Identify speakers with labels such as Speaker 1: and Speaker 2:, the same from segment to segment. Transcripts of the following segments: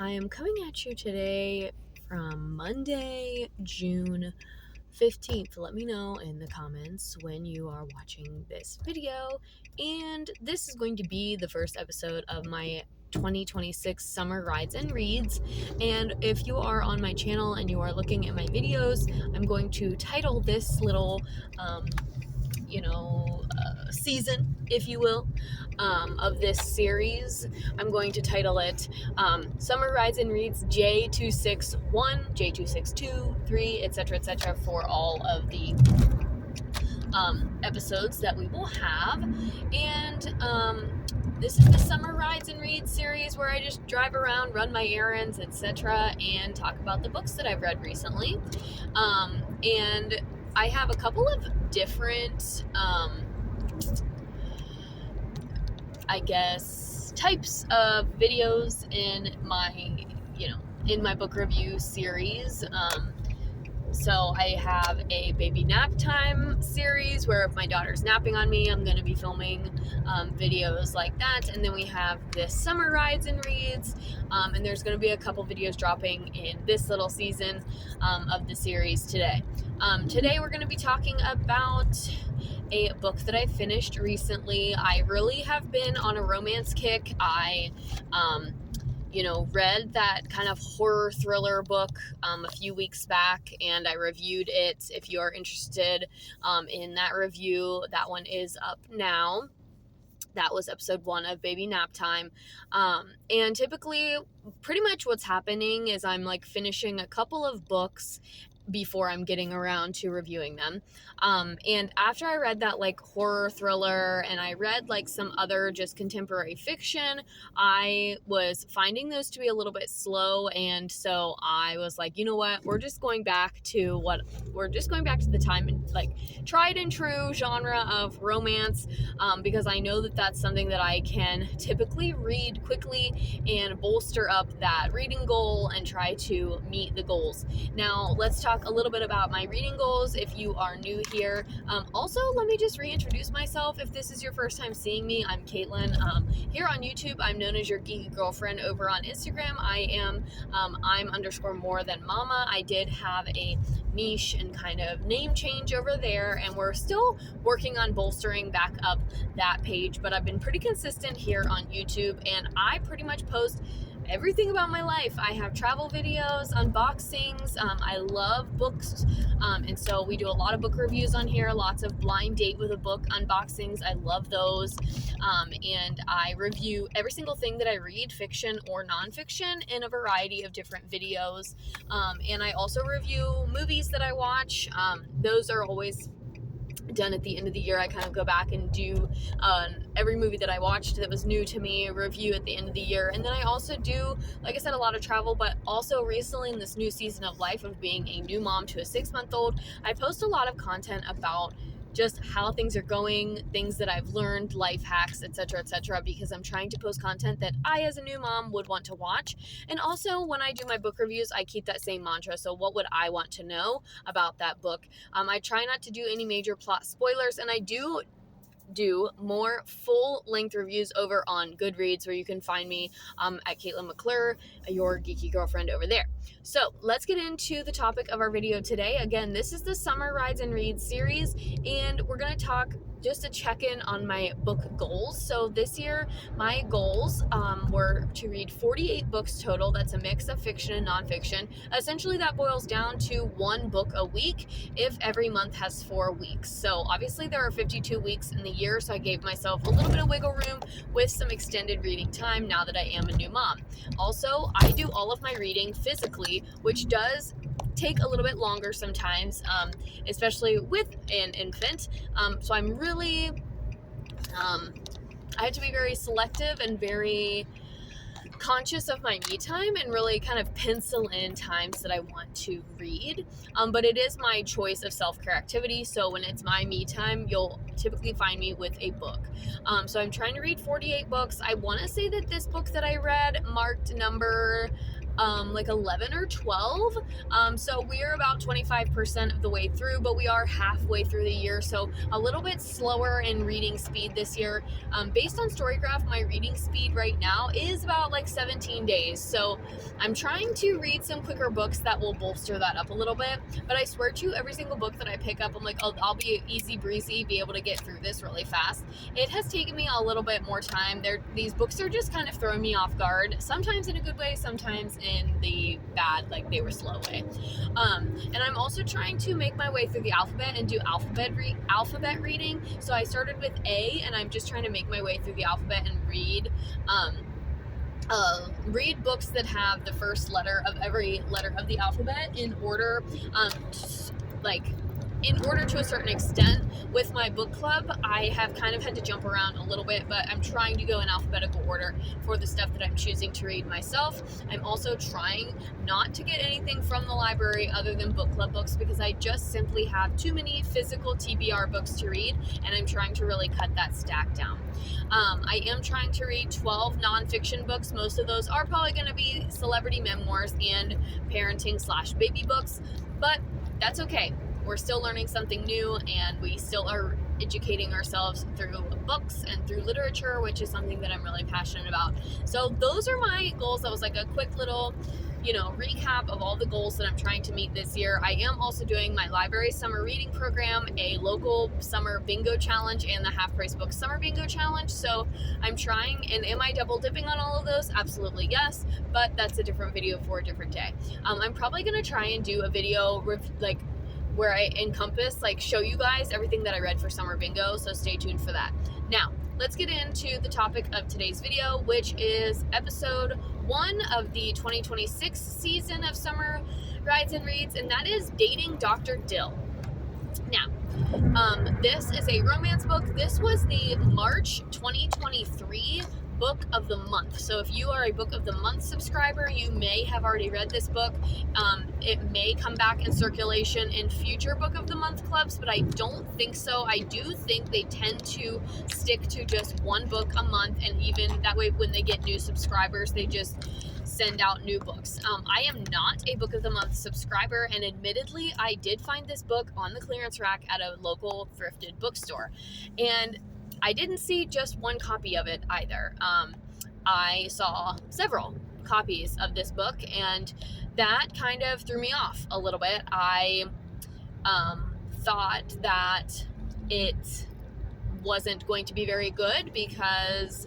Speaker 1: I am coming at you today from Monday, June 15th. Let me know in the comments when you are watching this video. And this is going to be the first episode of my 2026 Summer Rides and Reads. And if you are on my channel and you are looking at my videos, I'm going to title this little season, if you will, of this series. I'm going to title it Summer Rides and Reads J261, J262, 3, etc., for all of the episodes that we will have. And this is the Summer Rides and Reads series where I just drive around, run my errands, etc., and talk about the books that I've read recently. And I have a couple of different types of videos in my book review series. So I have a baby nap time series where if my daughter's napping on me, I'm going to be filming videos like that. And then we have this Summer Rides and Reads, and there's going to be a couple videos dropping in this little season of the series today. Today we're going to be talking about a book that I finished recently. I really have been on a romance kick. I read that kind of horror thriller book a few weeks back, and I reviewed it. If you are interested in that review, that one is up now. That was episode 1 of Baby Nap Time. And typically, pretty much what's happening is I'm finishing a couple of books before I'm getting around to reviewing them. And after I read that horror thriller and I read some other just contemporary fiction, I was finding those to be a little bit slow. And so I was like, you know what, we're just going back to the time and tried and true genre of romance, because I know that that's something that I can typically read quickly and bolster up that reading goal and try to meet the goals. Now let's talk a little bit about my reading goals if you are new here. Also, let me just reintroduce myself. If this is your first time seeing me, I'm Caitlin. Here on YouTube, I'm known as your geeky girlfriend. Over on Instagram, I am I'm_more_than_mama. I did have a niche and kind of name change over there, and we're still working on bolstering back up that page, but I've been pretty consistent here on YouTube, and I pretty much post everything about my life. I have travel videos, unboxings. I love books, and so we do a lot of book reviews on here, lots of blind date with a book unboxings. I love those, and I review every single thing that I read, fiction or nonfiction, in a variety of different videos, and I also review movies that I watch. Those are always done at the end of the year. I kind of go back and do every movie that I watched that was new to me, review at the end of the year. And then I also do, like I said, a lot of travel, but also recently in this new season of life of being a new mom to a 6-month-old, I post a lot of content about just how things are going, things that I've learned, life hacks, etc., because I'm trying to post content that I, as a new mom, would want to watch. And also, when I do my book reviews, I keep that same mantra. So what would I want to know about that book? I try not to do any major plot spoilers, and I do more full-length reviews over on Goodreads, where you can find me at Caitlin McClure, your geeky girlfriend over there. So let's get into the topic of our video today. Again, this is the Summer Rides and Reads series, and we're going to talk just a check-in on my book goals. So this year, my goals were to read 48 books total. That's a mix of fiction and nonfiction. Essentially, that boils down to 1 book a week if every month has 4 weeks. So obviously, there are 52 weeks in the year, so I gave myself a little bit of wiggle room with some extended reading time now that I am a new mom. Also, I do all of my reading physically, which does take a little bit longer sometimes, especially with an infant. So I'm really, I have to be very selective and very conscious of my me time and really kind of pencil in times that I want to read. But it is my choice of self-care activity. So when it's my me time, you'll typically find me with a book. So I'm trying to read 48 books. I want to say that this book that I read marked number like 11 or 12. So we're about 25% of the way through, but we are halfway through the year, so a little bit slower in reading speed this year. Based on Storygraph, my reading speed right now is about like 17 days. So I'm trying to read some quicker books that will bolster that up a little bit. But I swear to you, every single book that I pick up, I'm like, oh, I'll be easy breezy, be able to get through this really fast. It has taken me a little bit more time. These books are just kind of throwing me off guard, sometimes in a good way, sometimes in the bad, like they were slow way. And I'm also trying to make my way through the alphabet and do alphabet reading. So I started with A, and I'm just trying to make my way through the alphabet and read books that have the first letter of every letter of the alphabet in order, in order to a certain extent. With my book club, I have kind of had to jump around a little bit, but I'm trying to go in alphabetical order for the stuff that I'm choosing to read myself. I'm also trying not to get anything from the library other than book club books, because I just simply have too many physical TBR books to read, and I'm trying to really cut that stack down. I am trying to read 12 nonfiction books. Most of those are probably going to be celebrity memoirs and parenting/baby books, but that's okay. We're still learning something new, and we still are educating ourselves through books and through literature, which is something that I'm really passionate about. So those are my goals. That was like a quick little, recap of all the goals that I'm trying to meet this year. I am also doing my library summer reading program, a local summer bingo challenge, and the Half Price Books summer bingo challenge. So I'm trying, and am I double dipping on all of those? Absolutely yes, but that's a different video for a different day. I'm probably going to try and do a video where I show you guys everything that I read for summer bingo, so stay tuned for that. Now, let's get into the topic of today's video, which is episode 1 of the 2026 season of Summer Rides and Reads, and that is Dating Dr. Dill. Now, this is a romance book. This was the March 2023 book of the month. So if you are a book of the month subscriber, you may have already read this book. It may come back in circulation in future book of the month clubs, but I don't think so. I do think they tend to stick to just one book a month, and even that way when they get new subscribers, they just send out new books. I am not a book of the month subscriber, and admittedly, I did find this book on the clearance rack at a local thrifted bookstore, and I didn't see just one copy of it either. I saw several copies of this book, and that kind of threw me off a little bit. I thought that it wasn't going to be very good because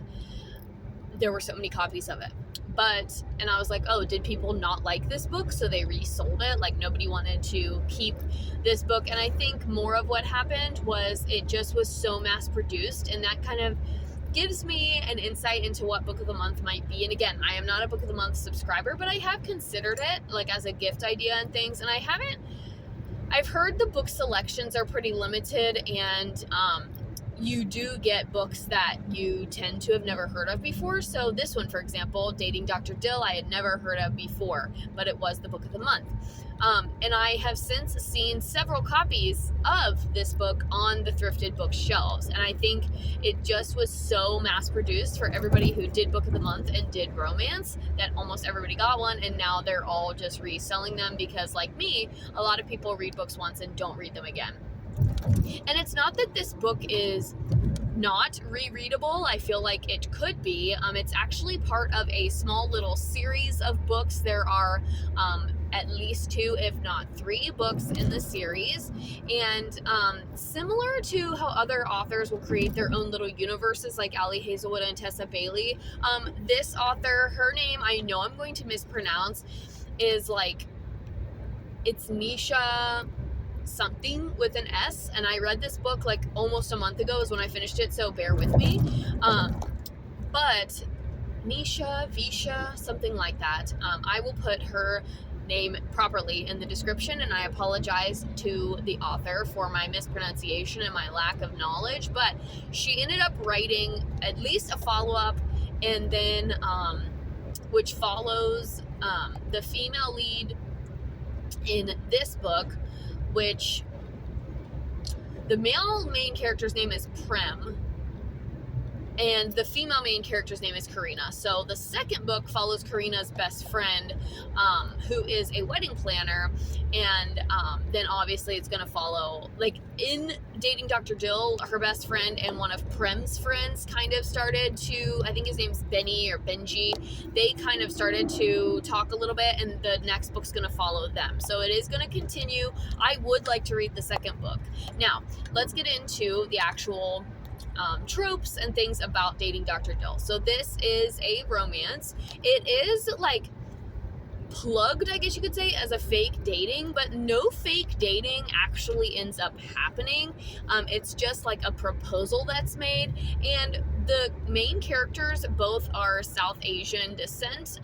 Speaker 1: there were so many copies of it. And I was like, oh, did people not like this book, so they resold it? Like, nobody wanted to keep this book. And I think more of what happened was it just was so mass produced, and that kind of gives me an insight into what book of the month might be. And again, I am not a book of the month subscriber, but I have considered it like as a gift idea and things, and I've heard the book selections are pretty limited, and you do get books that you tend to have never heard of before. So this one, for example, Dating Dr. Dill, I had never heard of before, but it was the book of the month. And I have since seen several copies of this book on the thrifted book shelves. And I think it just was so mass produced for everybody who did book of the month and did romance that almost everybody got one. And now they're all just reselling them because, like me, a lot of people read books once and don't read them again. And it's not that this book is not rereadable. I feel like it could be. It's actually part of a small little series of books. There are at least 2, if not 3 books in the series. And similar to how other authors will create their own little universes like Ali Hazelwood and Tessa Bailey, this author, her name, I know I'm going to mispronounce, is it's Nisha something with an S, and I read this book like almost a month ago is when I finished it, so bear with me. But Visha, something like that. I will put her name properly in the description, and I apologize to the author for my mispronunciation and my lack of knowledge, but she ended up writing at least a follow-up, and then which follows the female lead in this book, which the male main character's name is Prem, and the female main character's name is Karina. So the second book follows Karina's best friend, who is a wedding planner, and then obviously it's going to follow, like in Dating Dr. Dill, her best friend and one of Prem's friends kind of started to, I think his name's Benny or Benji, they kind of started to talk a little bit, and the next book's going to follow them. So it is going to continue. I would like to read the second book. Now, let's get into the actual tropes and things about Dating Dr. Dill. So this is a romance. It is like plugged, I guess you could say, as a fake dating, but no fake dating actually ends up happening. It's just like a proposal that's made, and the main characters both are South Asian descent,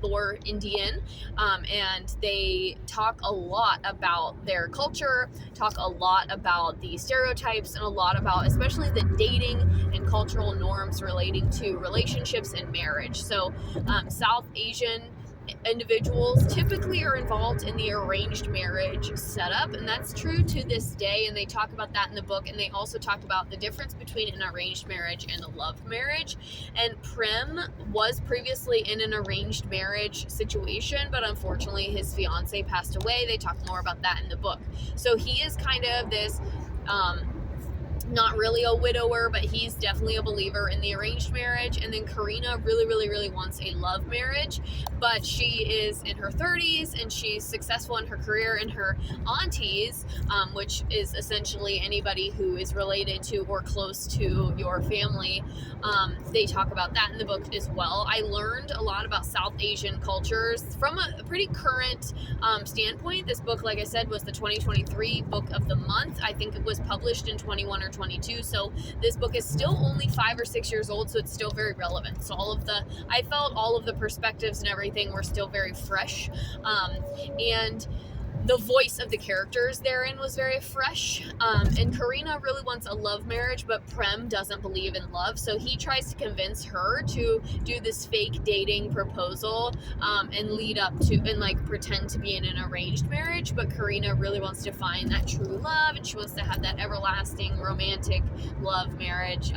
Speaker 1: or Indian, and they talk a lot about their culture, talk a lot about the stereotypes, and a lot about especially the dating and cultural norms relating to relationships and marriage. So South Asian individuals typically are involved in the arranged marriage setup, and that's true to this day, and they talk about that in the book. And they also talk about the difference between an arranged marriage and a love marriage. And Prem was previously in an arranged marriage situation, but unfortunately his fiance passed away. They talk more about that in the book. So he is kind of this not really a widower, but he's definitely a believer in the arranged marriage. And then Karina really wants a love marriage, but she is in her 30s and she's successful in her career, and her aunties, which is essentially anybody who is related to or close to your family, they talk about that in the book as well. I learned a lot about South Asian cultures from a pretty current standpoint. This book, like I said, was the 2023 book of the month. I think it was published in 21 or 22, so this book is still only 5 or 6 years old, so it's still very relevant. So I felt all of the perspectives and everything were still very fresh, and the voice of the characters therein was very fresh. And Karina really wants a love marriage, but Prem doesn't believe in love, so he tries to convince her to do this fake dating proposal, and lead up to, and like pretend to be in an arranged marriage. But Karina really wants to find that true love, and she wants to have that everlasting romantic love marriage.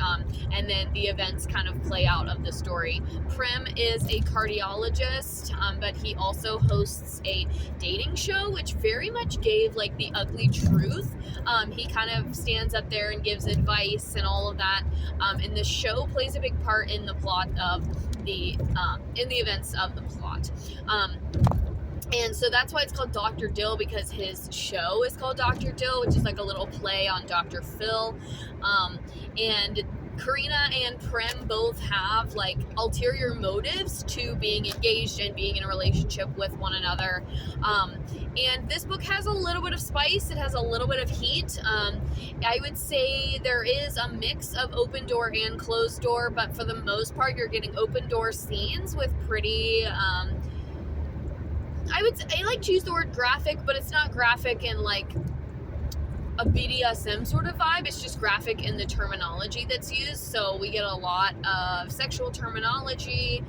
Speaker 1: And then the events kind of play out of the story. Prem is a cardiologist, but he also hosts a dating show, which very much gave like the ugly truth. He kind of stands up there and gives advice and all of that, and the show plays a big part in the plot of the in the events of the plot. And so that's why it's called Dr. Dill, because his show is called Dr. Dill, which is like a little play on Dr. Phil. And Karina and Prem both have like ulterior motives to being engaged and being in a relationship with one another. And this book has a little bit of spice. It has a little bit of heat. I would say there is a mix of open door and closed door, but for the most part, you're getting open door scenes with pretty, I like to use the word graphic, but it's not graphic in like a BDSM sort of vibe. It's just graphic in the terminology that's used. So we get a lot of sexual terminology,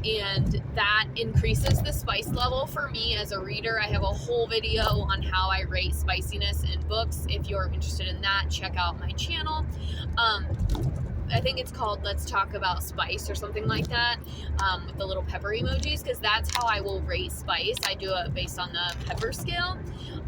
Speaker 1: and that increases the spice level for me as a reader. I have a whole video on how I rate spiciness in books. If you're interested in that, check out my channel. I think it's called Let's Talk About Spice or something like that, with the little pepper emojis, because that's how I will rate spice. I do it based on the pepper scale.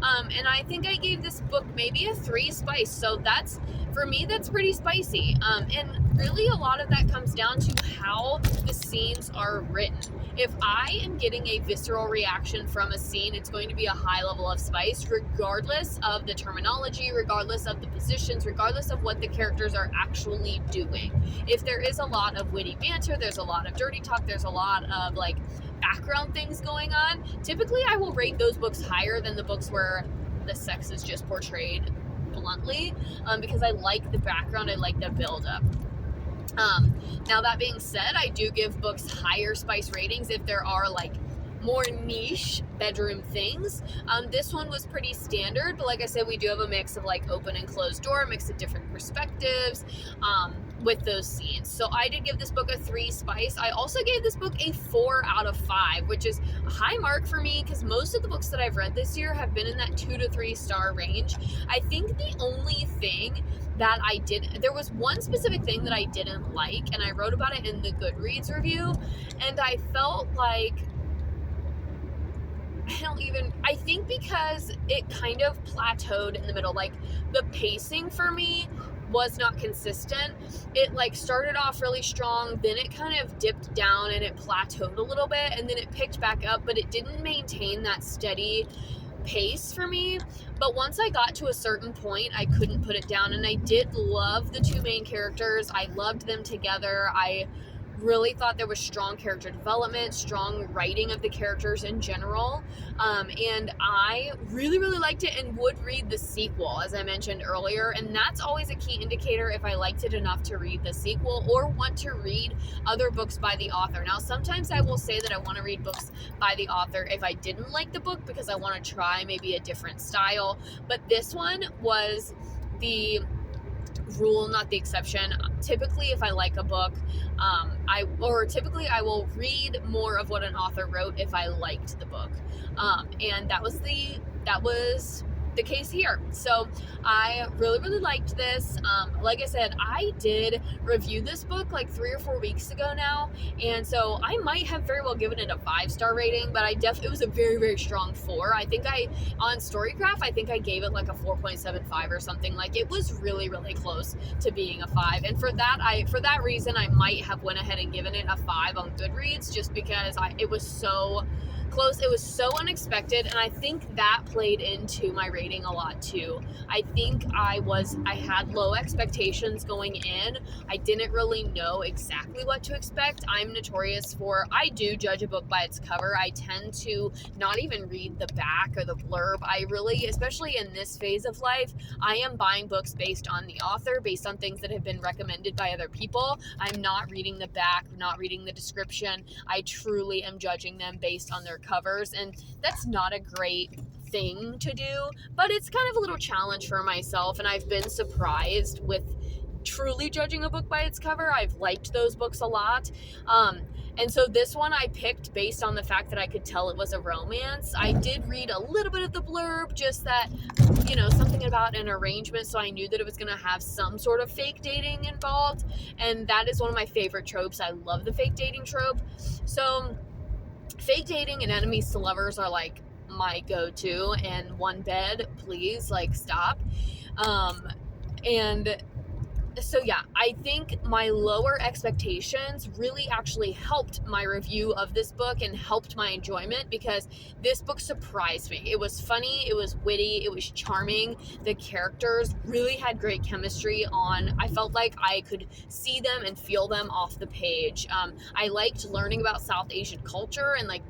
Speaker 1: And I think I gave this book maybe a 3 spice. So that's, for me, that's pretty spicy. And really a lot of that comes down to how the scenes are written. If I am getting a visceral reaction from a scene, it's going to be a high level of spice, regardless of the terminology, regardless of the positions, regardless of what the characters are actually doing. If there is a lot of witty banter, there's a lot of dirty talk, there's a lot of like background things going on, typically I will rate those books higher than the books where the sex is just portrayed bluntly, because I like the background, I like the build-up. Now that being said, I do give books higher spice ratings if there are like more niche bedroom things. This one was pretty standard, but like I said, we do have a mix of like open and closed door, a mix of different perspectives. with those scenes. So I did give this book a 3 spice. I also gave this book a 4 out of 5, which is a high mark for me because most of the books that I've read this year have been in that 2 to 3 star range. I think the only thing that there was one specific thing that I didn't like, and I wrote about it in the Goodreads review, and I felt like, I think because it kind of plateaued in the middle, like the pacing for me was not consistent. It like started off really strong, then it kind of dipped down and it plateaued a little bit, and then it picked back up, but it didn't maintain that steady pace for me. But once I got to a certain point, I couldn't put it down, and I did love the 2 main characters. I loved them together. I really thought there was strong character development, strong writing of the characters in general, and I really, really liked it and would read the sequel, as I mentioned earlier, and that's always a key indicator if I liked it enough to read the sequel or want to read other books by the author. Now, sometimes I will say that I want to read books by the author if I didn't like the book because I want to try maybe a different style, but this one was the rule, not the exception. Typically, if I like a book, typically I will read more of what an author wrote if I liked the book, and that was the case here. So I really, really liked this. Like I said, I did review this book like 3 or 4 weeks ago now, and so I might have very well given it a 5-star rating, but it was a very, very strong 4. I think on Storycraft, I think I gave it like a 4.75 or something. Like, it was really, really close to being a 5, and for that reason, I might have went ahead and given it a 5 on Goodreads, just because it was so close. It was so unexpected, and I think that played into my rating a lot too. I think I had low expectations going in. I didn't really know exactly what to expect. I'm notorious for, I do judge a book by its cover. I tend to not even read the back or the blurb. I really, especially in this phase of life, I am buying books based on the author, based on things that have been recommended by other people. I'm not reading the back, not reading the description. I truly am judging them based on their covers, and that's not a great thing to do, but it's kind of a little challenge for myself, and I've been surprised with truly judging a book by its cover. I've liked those books a lot, and so this one I picked based on the fact that I could tell it was a romance. I did read a little bit of the blurb, just that, something about an arrangement, so I knew that it was going to have some sort of fake dating involved, and that is one of my favorite tropes. I love the fake dating trope. So fake dating and enemies to lovers are like my go-to, and one bed, please, like, stop. And so yeah, I think my lower expectations really actually helped my review of this book and helped my enjoyment, because this book surprised me. It was funny, it was witty, it was charming. The characters really had great chemistry I felt like I could see them and feel them off the page. I liked learning about South Asian culture and like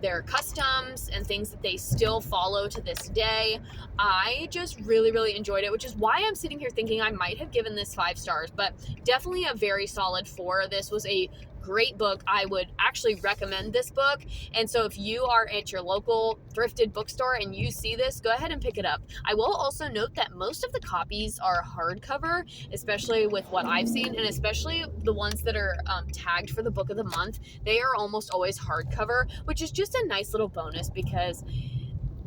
Speaker 1: their customs and things that they still follow to this day. I just really, really enjoyed it, which is why I'm sitting here thinking I might have given this 5 stars, but definitely a very solid 4. This was a great book. I would actually recommend this book. And so if you are at your local thrifted bookstore and you see this, go ahead and pick it up. I will also note that most of the copies are hardcover, especially with what I've seen, and especially the ones that are tagged for the book of the month. They are almost always hardcover, which is just a nice little bonus, because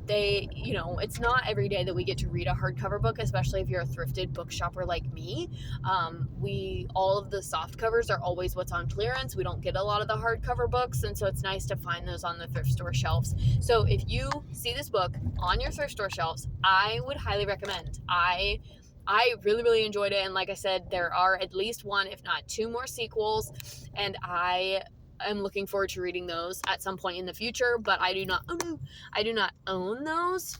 Speaker 1: it's not every day that we get to read a hardcover book, especially if you're a thrifted book shopper like me. All of the soft covers are always what's on clearance. We don't get a lot of the hardcover books, and so it's nice to find those on the thrift store shelves. So if you see this book on your thrift store shelves, I would highly recommend. I really, really enjoyed it, and like I said, there are at least 1, if not 2 more sequels, and I'm looking forward to reading those at some point in the future, but I do not own those.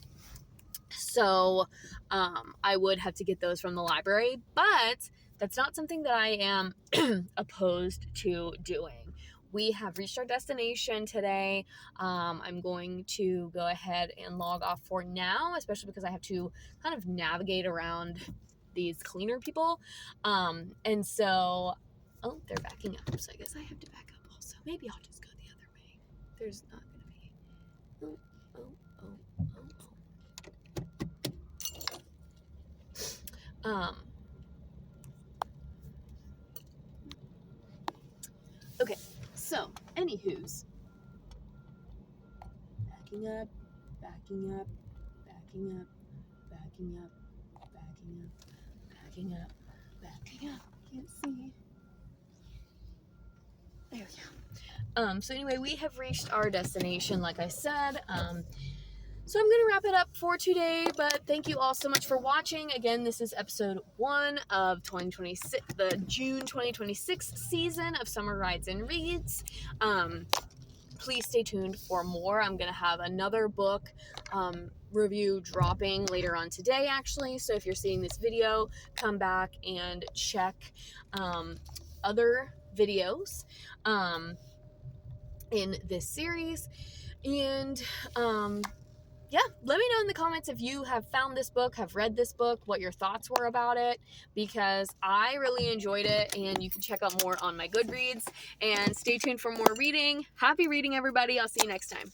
Speaker 1: So I would have to get those from the library, but that's not something that I am opposed to doing. We have reached our destination today. I'm going to go ahead and log off for now, especially because I have to kind of navigate around these cleaner people. And so, oh, they're backing up, so I guess I have to back up. So maybe I'll just go the other way. There's not going to be... So, anywho's, backing up, backing up, backing up, backing up, backing up, backing up, backing up. Can't see. There we go. So anyway, we have reached our destination, like I said. So I'm going to wrap it up for today, but thank you all so much for watching. Again, this is episode 1 of 2026, the June 2026 season of Summer Rides and Reads. Please stay tuned for more. I'm going to have another book review dropping later on today, actually. So if you're seeing this video, come back and check other videos in this series. And yeah, let me know in the comments if you have found this book, have read this book, what your thoughts were about it, because I really enjoyed it, and you can check out more on my Goodreads, and stay tuned for more reading. Happy reading, everybody. I'll see you next time.